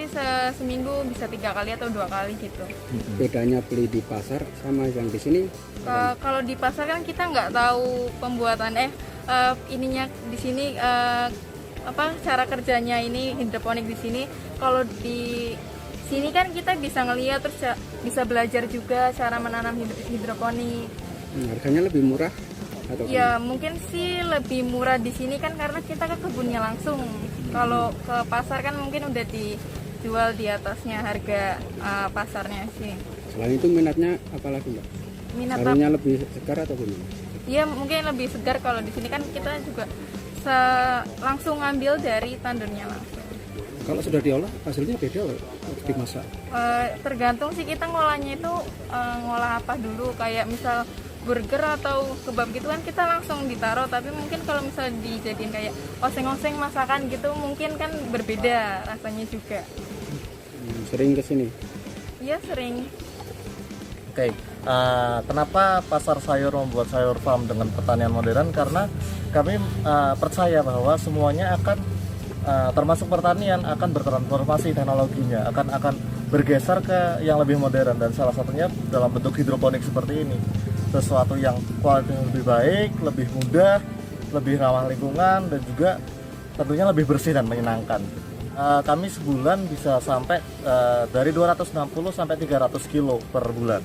sih seminggu bisa 3 kali atau 2 kali gitu. Bedanya beli di pasar sama yang di sini? Kalau di pasar kan kita nggak tahu pembuatan ininya di sini cara kerjanya ini hidroponik di sini. Kalau di sini kan kita bisa ngeliat terus bisa belajar juga cara menanam hidroponik. Harganya lebih murah atau Ya mungkin sih lebih murah di sini kan karena kita ke kebunnya langsung. Kalau ke pasar kan mungkin udah dijual di atasnya harga pasarnya sih. Selain itu minatnya apa lagi Mbak? Minat Sarungnya lebih segar atau gimana? Iya mungkin lebih segar. Kalau di sini kan kita juga langsung ngambil dari tandurnya langsung. Kalau sudah diolah hasilnya beda loh dimasak. Tergantung sih kita ngolahnya itu ngolah apa dulu, kayak misal burger atau kebab gitu kan kita langsung ditaruh, tapi mungkin kalau misal dijadiin kayak oseng-oseng masakan gitu mungkin kan berbeda rasanya juga. Sering ke sini? Iya sering. Oke, kenapa pasar sayur membuat sayur farm dengan pertanian modern? Karena kami percaya bahwa semuanya akan termasuk pertanian akan bertransformasi teknologinya, akan bergeser ke yang lebih modern, dan salah satunya dalam bentuk hidroponik seperti ini. Sesuatu yang kualitasnya lebih baik, lebih mudah, lebih ramah lingkungan, dan juga tentunya lebih bersih dan menyenangkan. Kami sebulan bisa sampai dari 260 sampai 300 kilo per bulan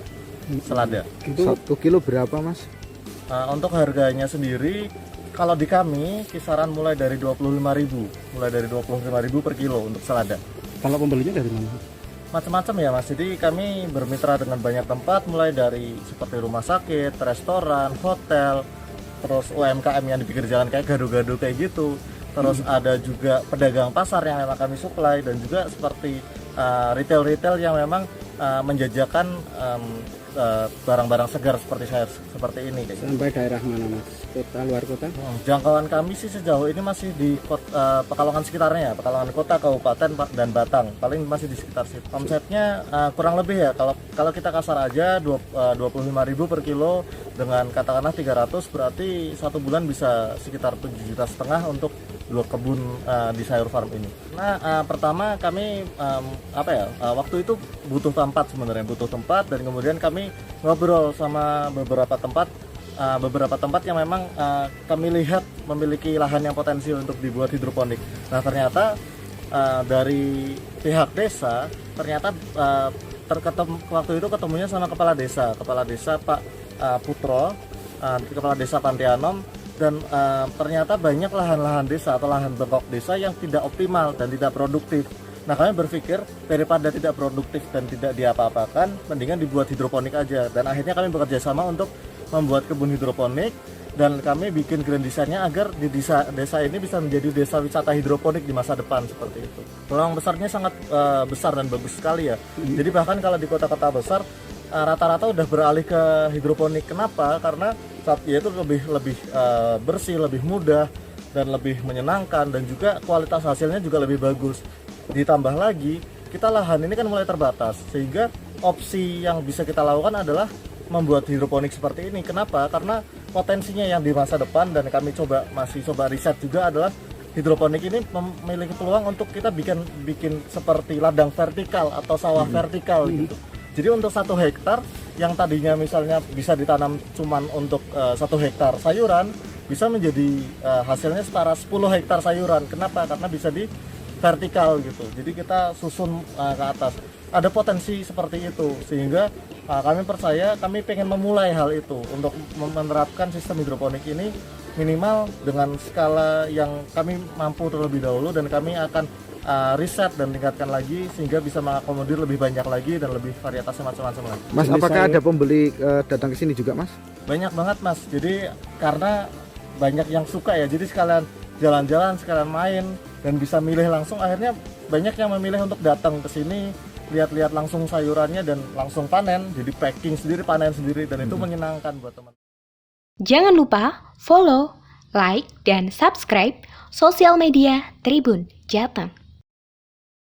selada. Itu 1 kilo berapa Mas? Untuk harganya sendiri, kalau di kami kisaran mulai dari 25.000 per kilo untuk selada. Kalau pembelinya dari mana? Macam-macam ya Mas, jadi kami bermitra dengan banyak tempat, mulai dari seperti rumah sakit, restoran, hotel, terus UMKM yang di pinggir jalan kayak gado-gado kayak gitu. Terus ada juga pedagang pasar yang memang kami supply, dan juga seperti retail-retail yang memang menjajakan barang-barang segar seperti saya seperti ini kayak gitu. Sampai daerah mana Mas? Kota, luar kota? Jangkauan kami sih sejauh ini masih di Pekalongan sekitarnya, Pekalongan Kota, Kabupaten dan Batang. Paling masih di sekitar situ. Omsetnya kurang lebih ya, kalau kita kasar aja 25.000 per kilo dengan katakanlah 300, berarti satu bulan bisa sekitar 7,5 juta untuk 2 kebun di sayur farm ini. Nah, pertama kami waktu itu butuh tempat sebenarnya, dan kemudian kami ngobrol sama beberapa tempat yang memang kami lihat memiliki lahan yang potensial untuk dibuat hidroponik. Nah, ternyata dari pihak desa ternyata waktu itu ketemunya sama kepala desa Pak Putro, kepala desa Pantianom, dan ternyata banyak lahan-lahan desa atau lahan bengkok desa yang tidak optimal dan tidak produktif. Nah, kami berpikir daripada tidak produktif dan tidak diapa-apakan, mendingan dibuat hidroponik aja. Dan akhirnya kami bekerja sama untuk membuat kebun hidroponik, dan kami bikin grand design-nya agar di desa ini bisa menjadi desa wisata hidroponik di masa depan seperti itu. Peluang besarnya sangat besar dan bagus sekali ya. Jadi bahkan kalau di kota-kota besar rata-rata udah beralih ke hidroponik. Kenapa? Karena yaitu lebih bersih, lebih mudah, dan lebih menyenangkan, dan juga kualitas hasilnya juga lebih bagus. Ditambah lagi kita lahan ini kan mulai terbatas, sehingga opsi yang bisa kita lakukan adalah membuat hidroponik seperti ini. Kenapa? Karena potensinya yang di masa depan, dan kami masih coba riset juga, adalah hidroponik ini memiliki peluang untuk kita bikin seperti ladang vertikal atau sawah vertikal gitu. Jadi untuk 1 hektar yang tadinya misalnya bisa ditanam cuman untuk 1 hektar sayuran, bisa menjadi hasilnya setara 10 hektar sayuran. Kenapa? Karena bisa di vertikal gitu. Jadi kita susun ke atas. Ada potensi seperti itu, sehingga kami percaya, kami pengen memulai hal itu untuk menerapkan sistem hidroponik ini minimal dengan skala yang kami mampu terlebih dahulu, dan kami akan riset dan tingkatkan lagi sehingga bisa mengakomodir lebih banyak lagi dan lebih varietasnya macam-macam lagi. Mas, apakah ada pembeli datang ke sini juga Mas? Banyak banget Mas, jadi karena banyak yang suka ya, jadi sekalian jalan-jalan, sekalian main, dan bisa milih langsung, akhirnya banyak yang memilih untuk datang ke sini, lihat-lihat langsung sayurannya dan langsung panen, jadi packing sendiri, panen sendiri, dan itu menyenangkan buat teman. Jangan lupa follow, like, dan subscribe sosial media Tribun Jateng.